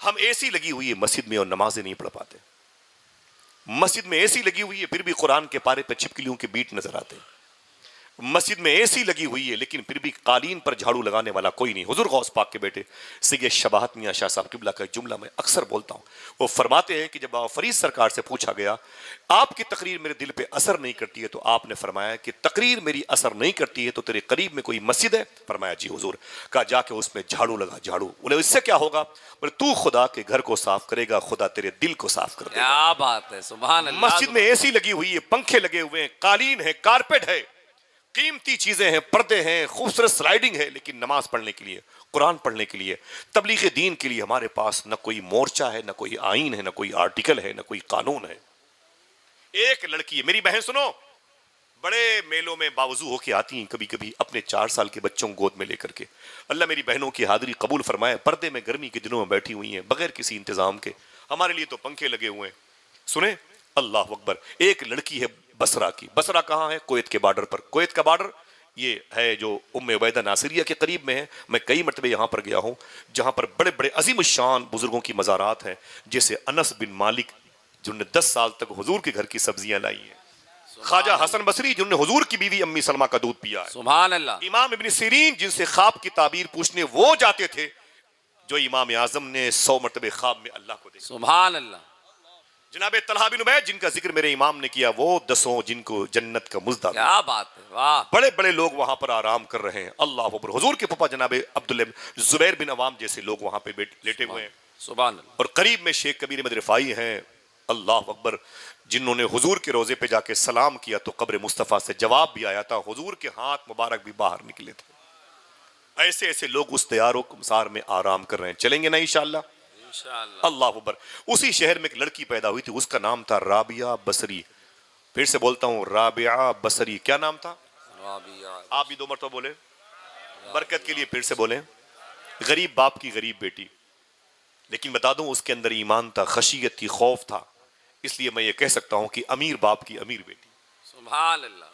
हम एसी लगी हुई है मस्जिद में और नमाजें नहीं पढ़ पाते। मस्जिद में एसी लगी हुई है फिर भी कुरान के पारे पे छिपकलियों के बीट नजर आते हैं। मस्जिद में एसी लगी हुई है लेकिन फिर भी कालीन पर झाड़ू लगाने वाला कोई नहीं। हुजूर गौस पाक के बेटे सैयद शबाहत मियां शाह साहब किबला का जुमला मैं अक्सर बोलता हूं। वो फरमाते हैं कि जब फरीद सरकार से पूछा गया आपकी तकरीर मेरे दिल पे असर नहीं करती है, तो आपने फरमाया कि तकरीर मेरी असर नहीं करती है तो तेरे करीब में कोई मस्जिद है? फरमाया जी हुजूर। कहा जाके उसमें झाड़ू लगा। झाड़ू बोले इससे क्या होगा? बोले तू खुदा के घर को साफ करेगा, खुदा तेरे दिल को साफ कर देगा। क्या बात है, सुभान अल्लाह। मस्जिद में एसी लगी हुई है, पंखे लगे हुए हैं, कालीन है, कारपेट है, कीमती चीजें हैं, पर्दे हैं, खूबसूरत स्लाइडिंग है, लेकिन नमाज पढ़ने के लिए, कुरान पढ़ने के लिए, तबलीग दीन के लिए हमारे पास न कोई मोर्चा है, न कोई आईन है, न कोई आर्टिकल है, न कोई कानून है। एक लड़की है मेरी बहन, सुनो, बड़े मेलों में बावजू होके आती हैं कभी कभी अपने 4 साल के बच्चों को गोद में लेकर के। अल्लाह मेरी बहनों की हाजिरी कबूल फरमाए। पर्दे में गर्मी के दिनों में बैठी हुई हैं बगैर किसी इंतजाम के। हमारे लिए तो पंखे लगे हुए हैं। सुने, अल्लाह अकबर। एक लड़की है बसरा की। बसरा कहाँ है? कुवैत के बॉर्डर पर। कुवैत का बॉर्डर ये है जो उम्मे उबैदा नासिरिया के करीब में है। मैं कई मरतबे यहाँ पर गया हूँ जहाँ पर बड़े बड़े अजीम शान बुजुर्गों की मज़ारात हैं, जैसे अनस बिन मालिक जिन्होंने 10 साल तक हुजूर के घर की सब्जियां लाई हैं, ख्वाजा हसन बसरी जिन्होंने हुजूर की बीवी अम्मी सलमा का दूध पिया है, सुभान अल्लाह, इमाम इब्न सीरीन जिनसे ख्वाब की ताबीर पूछने वो जाते थे जो इमाम आजम ने 100 मरतबे ख्वाब में अल्लाह को देखा, सुभान अल्लाह, जनाबे तलहा बिन उबैद जिनका जिक्र मेरे इमाम ने किया, वो 10 जिनको जन्नत का मुज़्दा। क्या बात है, वाह। बड़े बड़े लोग वहां पर आराम कर रहे हैं। अल्लाह अकबर। हुजूर के फूफा जनाबे अब्दुल्ला जुबैर बिन अवाम जैसे लोग वहां पे लेटे हुए हैं। सुभान अल्लाह। और करीब में शेख कबीर अहमद रिफाई हैं, अल्लाह अकबर, जिन्होंने हुजूर के रोजे पे जाके सलाम किया तो कब्र मुस्तफ़ा से जवाब भी आया था, हुजूर के हाथ मुबारक भी बाहर निकले थे। ऐसे ऐसे लोग उस तैयारों सार में आराम कर रहे हैं। चलेंगे ना इंशाअल्लाह, इंशाअल्लाह। अल्लाह अकबर। उसी शहर में एक लड़की पैदा हुई थी, उसका नाम था राबिया बसरी। फिर से बोलता हूँ, राबिया बसरी। क्या नाम था? आप भी 2 मरतबा बोले, बरकत के लिए फिर से बोले। गरीब बाप की गरीब बेटी, लेकिन बता दूं उसके अंदर ईमान था, खशियत थी, खौफ था। इसलिए मैं ये कह सकता हूं कि अमीर बाप की अमीर बेटी। सुभान अल्लाह।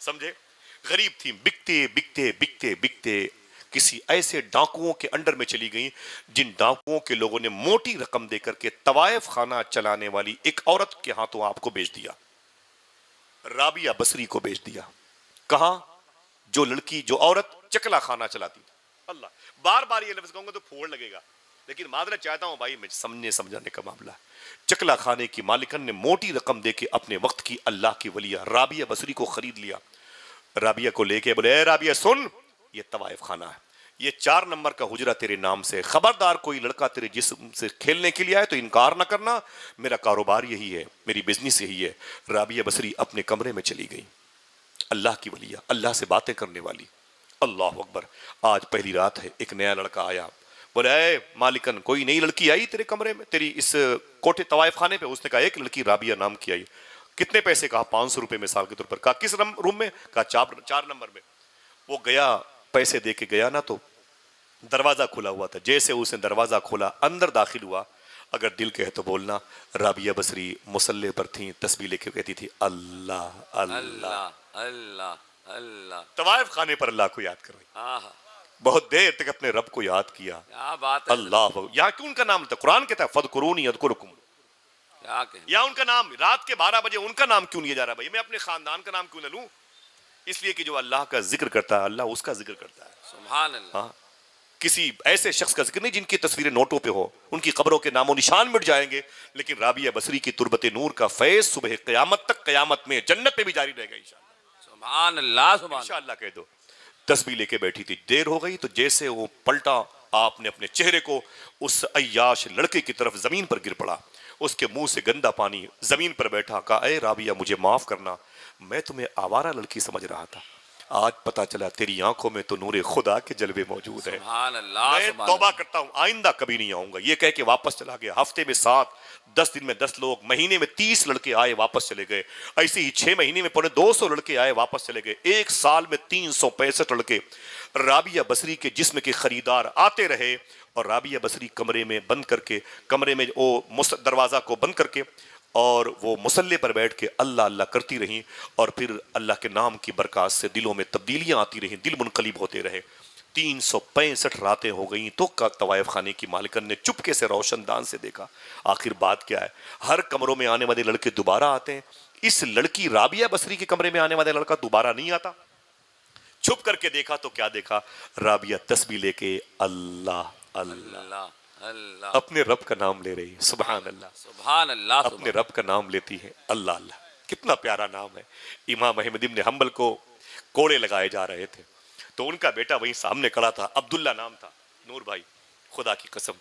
समझे? गरीब थी, बिकते बिकते बिकते बिकते किसी ऐसे डाकुओं के अंडर में चली गई जिन डाकुओं के लोगों ने मोटी रकम देकर के तवायफ खाना चलाने वाली एक औरत के हाथों आपको बेच दिया। राबिया बसरी को बेच दिया। कहां? जो लड़की, जो औरत चकला खाना चलाती थी। अल्लाह, बार बार ये लफ्ज कहूंगा तो फोड़ लगेगा, लेकिन मादरत चाहता हूं भाई, मैं समझाने का मामला है। चकला खाने की मालिकन ने मोटी रकम देके अपने वक्त की अल्लाह की वलिया राबिया बसरी को खरीद लिया। राबिया को लेके बोले, ए राबिया सुन, ये तवाइफ खाना है, ये 4 नंबर का हुजरा तेरे नाम से, खबरदार कोई लड़का तेरे जिस्म से खेलने के लिए आए तो इनकार ना करना, मेरा कारोबार यही है, मेरी बिजनेस यही है। राबिया बसरी अपने कमरे में चली गई। अल्लाह की वलिया, अल्लाह से बातें करने वाली। अल्लाह अकबर। आज पहली रात है, एक नया लड़का आया, बोले, ए मालिकन, कोई नई लड़की आई तेरे कमरे में, तेरी इस कोठे तवाइफ खाने पे? उसने कहा एक लड़की राबिया नाम की आई। कितने पैसे? कहा 500 रुपए मिसाल के तौर पर। कहा किस रूम में? कहा 4 नंबर में। वो गया, पैसे दे के गया ना, तो दरवाजा खुला हुआ था। जैसे उसने दरवाजा खोला, अंदर दाखिल हुआ, अगर दिल कहे तो बोलना, राबिया बसरी मुसल्ले पर थी, तस्बीह लेके कहती थी अल्लाह अल्लाह अल्लाह अल्लाह। तवाइफ खाने पर अल्लाह को याद कर रही। बहुत देर तक अपने रब को याद किया। क्या बात है, अल्लाह। यहाँ क्यों उनका नाम था? कुरान कहता है फदकुरूनी अज़कुरुकुम। या उनका नाम रात के 12 बजे उनका नाम क्यों लिया जा रहा है? भाई मैं अपने खानदान का नाम क्यों न लूं? इसलिए कि जो अल्लाह का जिक्र करता है, अल्लाह उसका जिक्र करता है। सुभान अल्लाह। हाँ, किसी ऐसे शख्स का जिक्र नहीं जिनकी तस्वीरें नोटों पे हो, उनकी कब्रों के नामो निशान मिट जाएंगे, लेकिन राबिया बसरी की तुरबते नूर का फैज सुबह क़यामत तक, क़यामत में जन्नत में भी जारी रहेगा इंशाअल्लाह। सुभान अल्लाह, सुभान इंशाअल्लाह कह दो। तस्बीह लेके बैठी थी, देर हो गई तो जैसे वो पलटा, आपने अपने चेहरे को उस अय्याश लड़के की तरफ जमीन पर गिर पड़ा, उसके मुंह से गंदा पानी जमीन पर बैठा। कहा, ए राबिया, मुझे माफ करना, मैं तुम्हें आवारा लड़की समझ रहा था, आज पता चला तेरी आंखों में तो नूरे खुदा के जलवे मौजूद है। सुभान अल्लाह, मैं तौबा करता हूं, आइंदा कभी नहीं आऊंगा। ये कह के वापस चला गया। हफ्ते में 7, 10 दिन में 10 लोग, महीने में 30 लड़के आए वापस चले गए। ऐसे ही 6 महीने में 250 लड़के आए वापस चले गए। 1 साल में 365 लड़के राबिया बसरी के जिस्म के खरीदार आते रहे, और राबिया बसरी कमरे में बंद करके, कमरे में वो दरवाजा को बंद करके, और वो मुसल्ले पर बैठ के अल्लाह अल्लाह करती रहीं, और फिर अल्लाह के नाम की बरकत से दिलों में तब्दीलियां आती रहीं, दिल मुनकलिब होते रहे। 365 रातें हो गई तो तवायफ खाने की मालिकन ने चुपके से रोशनदान से देखा। आखिर बात क्या है, हर कमरों में आने वाले लड़के दोबारा आते हैं, इस लड़की राबिया बसरी के कमरे में आने वाला लड़का दोबारा नहीं आता। छुप करके देखा तो क्या देखा, राबिया तस्बीह लेके अल्लाह अल्लाह अल्लाह अल्लाह अपने रब का नाम ले रही है। सुभान अल्लाह, सुभान अल्लाह अपने रब का नाम लेती है अल्लाह अल्लाह। कितना प्यारा नाम है। इमाम अहमद इब्न हंबल को कोड़े लगाए जा रहे थे तो उनका बेटा वहीं सामने खड़ा था, अब्दुल्ला नाम था। नूर भाई, खुदा की कसम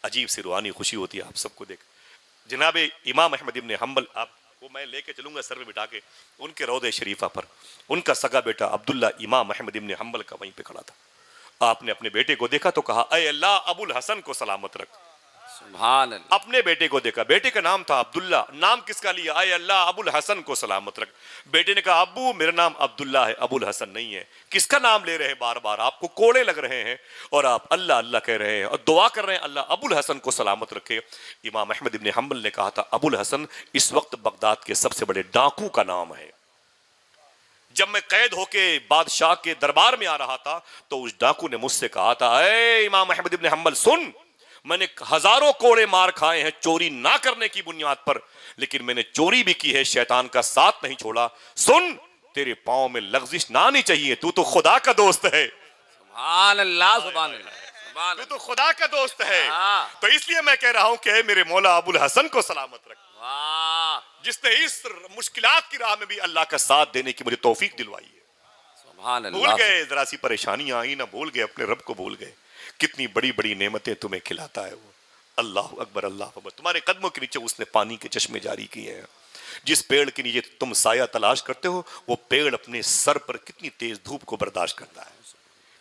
अजीब सी रूहानी खुशी होती है आप सबको देख। जनाबे इमाम अहमद इब्न हंबल, आपको मैं लेके चलूंगा सर में बिठा के उनके रौदे शरीफा पर, उनका सगा बेटा अब्दुल्ला इमाम अहमद इब्न हंबल का वहीं पे खड़ा था। आपने अपने बेटे को देखा तो कहा, अय अल्लाह अबुल हसन को सलामत रख। सुभान अल्लाह। अपने बेटे को देखा, बेटे का नाम था अब्दुल्ला, नाम किसका लिया, आय अल्लाह अबुल हसन को सलामत रख। बेटे ने कहा, अब्बू मेरा नाम अब्दुल्ला है, अबुल हसन नहीं है। किसका नाम ले रहे हैं बार बार, आपको कोड़े लग रहे हैं और आप अल्लाह अल्लाह कह रहे हैं और दुआ कर रहे हैं अल्लाह अबुल हसन को सलामत रखे। इमाम अहमद इब्न हंबल ने कहा था, अबुल हसन इस वक्त बगदाद के सबसे बड़े डाकू का नाम है। जब मैं कैद होके बादशाह के दरबार में आ रहा था तो उस डाकू ने मुझसे कहा था, अरे इमाम अहमद इब्न हंबल सुन, मैंने हजारों कोड़े मार खाए हैं चोरी ना करने की बुनियाद पर, लेकिन मैंने चोरी भी की है, शैतान का साथ नहीं छोड़ा। सुन, तेरे पांव में लग़ज़िश ना आनी चाहिए, तू तो खुदा का दोस्त है। सुभान अल्लाह सुभान अल्लाह सुभान तू तो खुदा का दोस्त है। हाँ। तो इसलिए मैं कह रहा हूं कि मेरे मौला अबुल हसन को सलामत रख, वाह जिसने इस मुश्किलात की राह में भी अल्लाह का साथ देने की मुझे तौफीक दिलवाई है। सुभान भूल अल्लाह। गए, जरा सी परेशानियां आई ना, भूल गए, अपने रब को भूल गए। कितनी बड़ी बड़ी नेमतें तुम्हें खिलाता है वो। अल्लाह अकबर अल्लाह अकबर। तुम्हारे कदमों के नीचे उसने पानी के चश्मे जारी किए हैं। जिस पेड़ के नीचे तुम साया तलाश करते हो, वो पेड़ अपने सर पर कितनी तेज धूप को बर्दाश्त करता है।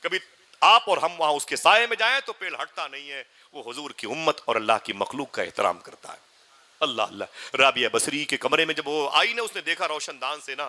कभी आप और हम वहां उसके साये में जाएं तो पेड़ हटता नहीं है। वो हुजूर की उम्मत और अल्लाह की मखलूक का एहतराम करता है। अल्लाह अल्लाह। राबिया बसरी के कमरे में जब वो आई ना, उसने देखा रोशनदान से ना,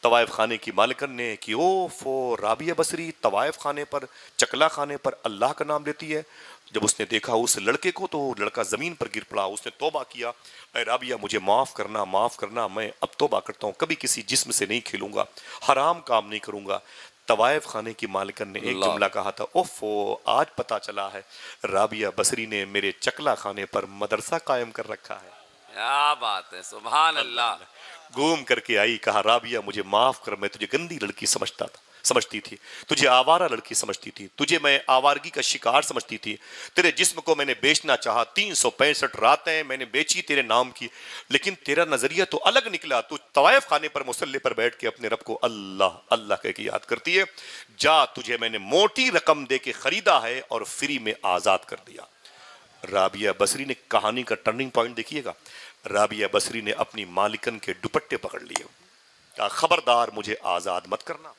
तवायफ खाने की मालिकन ने कि ओफो, राबिया बसरी तवायफ खाने पर, चकला खाने पर अल्लाह का नाम लेती है। जब उसने देखा उस लड़के को तो लड़का जमीन पर गिर पड़ा। उसने तौबा किया, अरे राबिया मुझे माफ करना, मैं अब तौबा करता हूँ, कभी किसी जिस्म से नहीं खेलूंगा, हराम काम नहीं करूंगा। तवायफ खाने की मालिकन ने एक जुमला कहा था, ओफो आज पता चला है राबिया बसरी ने मेरे चकला खाने पर मदरसा कायम कर रखा है। क्या बात है, सुभान अल्लाह। घूम करके आई, कहा राबिया मुझे माफ कर, मैं तुझे गंदी लड़की समझती थी, तुझे आवारा लड़की समझती थी, तुझे मैं आवारगी का शिकार समझती थी। तेरे जिस्म को मैंने बेचना चाहा, 365 रातें मैंने बेची तेरे नाम की, लेकिन तेरा नजरिया तो अलग निकला। तू तवायफ खाने पर मुसल्ले पर बैठ के अपने रब को अल्लाह अल्लाह कह के याद करती है। जा, तुझे मैंने मोटी रकम दे के खरीदा है और फ्री में आजाद कर दिया। राबिया बसरी ने, कहानी का टर्निंग पॉइंट देखिएगा, राबिया बसरी ने अपनी मालिकन के दुपट्टे पकड़ लिए, कहा खबरदार मुझे आजाद मत करना।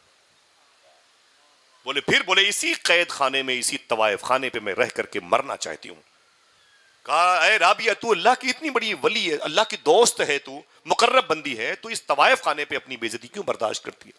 बोले इसी कैद खाने में, इसी तवायफ खाने पे मैं रह करके मरना चाहती हूं। कहा अरे राबिया, तू अल्लाह की इतनी बड़ी वली है, अल्लाह की दोस्त है, तू मुकर्रब बंदी है, तू इस तवायफ खाने पे अपनी बेइज्जती क्यों बर्दाश्त करती है?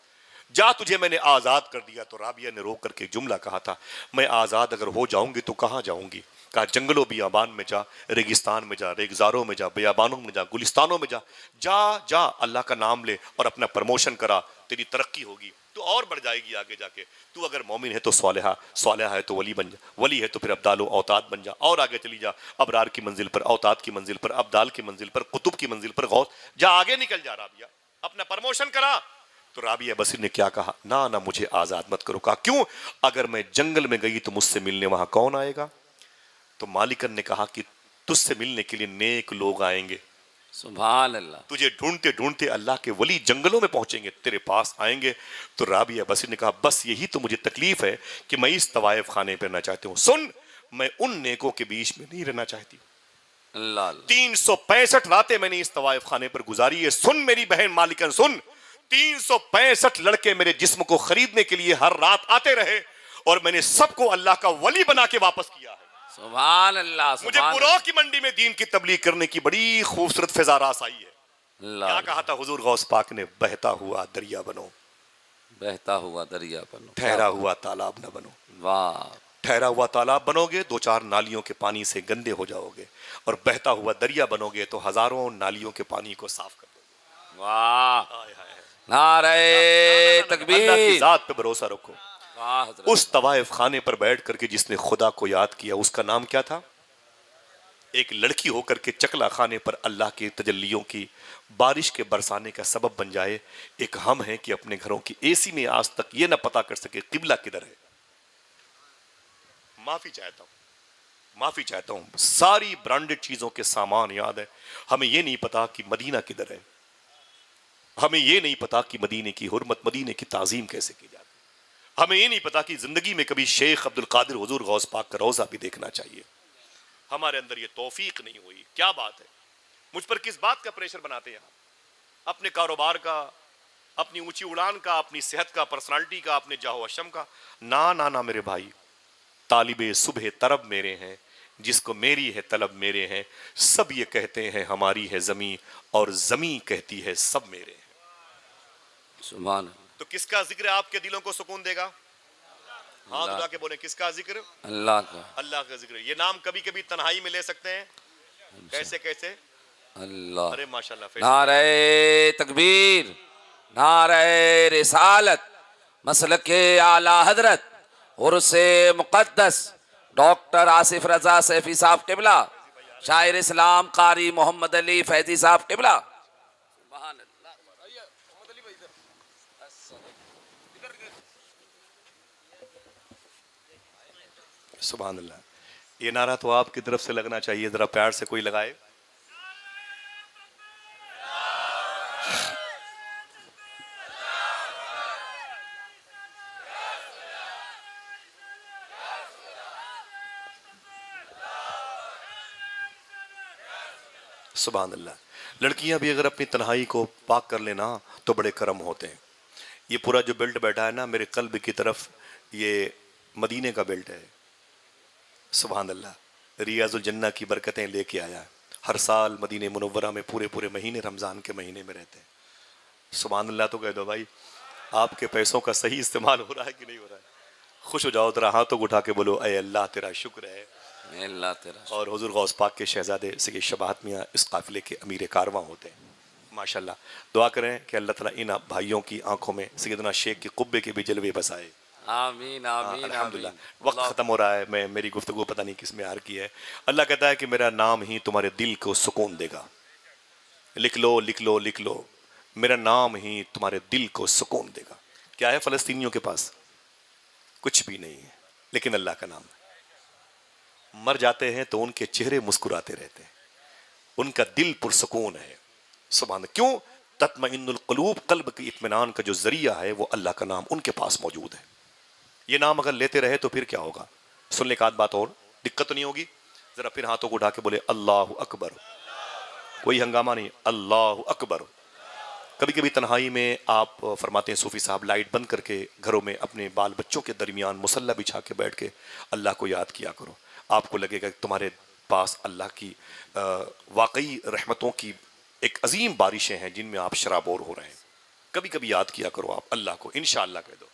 जा, तुझे मैंने आजाद कर दिया। तो राबिया ने रोक करके जुमला कहा था, मैं आजाद अगर हो जाऊंगी तो कहां जाऊंगी? कहा जंगलों बियाबान में जा, रेगिस्तान में जा, रेगजारों में जा, बियाबानों में जा, गुलिस्तानों में जा, जा जा अल्लाह का नाम ले और अपना प्रमोशन करा, तेरी तरक्की होगी, तू और बढ़ जाएगी आगे जाके। तू अगर मोमिन है तो स्वालिहा, स्वालिहा है तो वली बन जा, वली है तो फिर अब्दाल औताद बन जा, और आगे चली जा, अबरार की मंजिल पर, औताद की मंजिल पर, अब्दाल की मंजिल पर, कुतुब की मंजिल पर, गौस, जा आगे निकल जा राबिया, अपना प्रमोशन करा। तो राबिया बसरी ने क्या कहा, ना ना मुझे आजाद मत करो। कहा क्यों? अगर मैं जंगल में गई तो मुझसे मिलने वहां कौन आएगा? तो मालिकन ने कहा कि तुझसे मिलने के लिए नेक लोग आएंगे। सुभान अल्लाह। तुझे ढूंढते ढूंढते अल्लाह के वली जंगलों में पहुंचेंगे, तेरे पास आएंगे। तो राबिया बसरी ने कहा बस यही तो मुझे तकलीफ है कि मैं इस तवायफ खाने पर रहना चाहती हूँ। सुन, मैं उन नेकों के बीच में नहीं रहना चाहती। अल्लाह 365 रातें मैंने इस तवायफ खाने पर गुजारी है। सुन मेरी बहन मालिकन, सुन, 365 लड़के मेरे जिस्म को खरीदने के लिए हर रात आते रहे और मैंने सबको अल्लाह का वली बना के वापस किया है। सुभान अल्लाह। मुझे बुरों की मंडी में दीन की तबलीग करने की बड़ी खूबसूरत फिजा रास आई है। क्या कहा था हुजूर गौस पाक ने? बहता हुआ दरिया बनो, बहता हुआ दरिया बनो, ठहरा हुआ तालाब न बनो। वाह। ठहरा हुआ तालाब बनोगे, 2-4 नालियों के पानी से गंदे हो जाओगे, और बहता हुआ दरिया बनोगे तो हजारों नालियों के पानी को साफ कर दोगे। वाह। हाय हाय। नारे अल्लाह की तकबीर। जात पे भरोसा रखो। वाह हजरत। उस तवाइफ खाने पर बैठ करके जिसने खुदा को याद किया उसका नाम क्या था? एक लड़की होकर के चकला खाने पर अल्लाह की तजल्लियों की बारिश के बरसाने का सबब बन जाए। एक हम हैं कि अपने घरों की एसी में आज तक ये ना पता कर सके किबला किधर है। माफी चाहता हूं, माफी चाहता हूं। सारी ब्रांडेड चीजों के सामान याद है, हमें यह नहीं पता कि मदीना किधर है। हमें यह नहीं पता कि मदीने की हुर्मत, मदीने की ताजीम कैसे की जाती है। हमें यह नहीं पता कि जिंदगी में कभी शेख अब्दुल कादिर हुजूर गौस पाक का रोजा भी देखना चाहिए। हमारे अंदर ये तौफीक नहीं हुई। क्या बात है, मुझ पर किस बात का प्रेशर बनाते हैं आप? अपने कारोबार का, अपनी ऊंची उड़ान का, अपनी सेहत का, पर्सनालिटी का, अपने जाहो अशम का। ना ना ना मेरे भाई, तालिबे सुबह तरब मेरे हैं, जिसको मेरी है तलब मेरे हैं। सब ये कहते हैं हमारी है जमी, और जमी कहती है सब मेरे हैं। सुभान अल्लाह। तो किसका जिक्र आपके दिलों को सुकून देगा? हाथ उठा के बोले, किसका जिक्र? अल्लाह का। अल्लाह का जिक्र। ये नाम कभी कभी तन्हाई में ले सकते हैं। कैसे कैसे? अल्लाह। अरे माशाल्लाह। नारे तकबीर, नारे रिसालत, मसलके आला हजरत उर्से मुक़द्दस डॉक्टर आसिफ रजा सैफी साहब किबला, शायर इस्लाम कारी मोहम्मद अली फैजी साहब किबला। सुभान अल्लाह। ये नारा तो आपकी तरफ से लगना चाहिए, जरा प्यार से कोई लगाए। सुभान अल्लाह। लड़कियां भी अगर अपनी तन्हाई को पाक कर लेना तो बड़े करम होते हैं। ये पूरा जो बेल्ट बैठा है ना मेरे कल्ब की तरफ, ये मदीने का बेल्ट है। सुभान अल्लाह। रियाजुल जन्ना की बरकतें लेके आया। हर साल मदीने मुनव्वरा में पूरे पूरे महीने, रमज़ान के महीने में रहते हैं। सुभान अल्लाह। तो कह दो भाई, आपके पैसों का सही इस्तेमाल हो रहा है कि नहीं हो रहा है? खुश हो जाओ, जरा हाथों को उठा के बोलो, अय अल्लाह तेरा शुक्र है। अल्लाह तेरा। और हुजूर गौस पाक के शहजादे सैयद शबाहत मियाँ इस काफिले के अमीर कारवां होते हैं। माशाल्लाह। दुआ करें कि अल्लाह ताला इन भाइयों की आंखों में सैयदना शेख के कुब्बे के भी जलवे बसाए। आमीन आमीन अल्हम्दुलिल्लाह। आमीन। वक्त खत्म हो रहा है, मैं मेरी गुफ्तगू पता नहीं किस में यार की है। अल्लाह कहता है कि मेरा नाम ही तुम्हारे दिल को सुकून देगा। लिख लो लिख लो लिख लो, मेरा नाम ही तुम्हारे दिल को सुकून देगा। क्या है फलस्तीनियों के पास? कुछ भी नहीं है, लेकिन अल्लाह का नाम है। मर जाते हैं तो उनके चेहरे मुस्कुराते रहते हैं, उनका दिल पुरसुकून है। सुभान। क्यों? तत्मइन्नुल क़ुलूब, कल्ब के इत्मीनान का जो जरिया है वो अल्लाह का नाम उनके पास मौजूद है। ये नाम अगर लेते रहे तो फिर क्या होगा? सुन ले एक आध बात और, दिक्कत तो नहीं होगी। जरा फिर हाथों को उठा के बोले अल्लाह अकबर। कोई हंगामा नहीं, अल्लाह अकबर। कभी कभी तन्हाई में आप फरमाते हैं सूफी साहब, लाइट बंद करके घरों में अपने बाल बच्चों के दरमियान मुसल्ला बिछा के बैठ के अल्लाह को याद किया करो। आपको लगेगा कि तुम्हारे पास अल्लाह की वाकई रहमतों की एक अजीम बारिशें हैं जिनमें आप शराबोर हो रहे हैं। कभी कभी याद किया करो आप अल्लाह को, इंशाअल्लाह कह दो।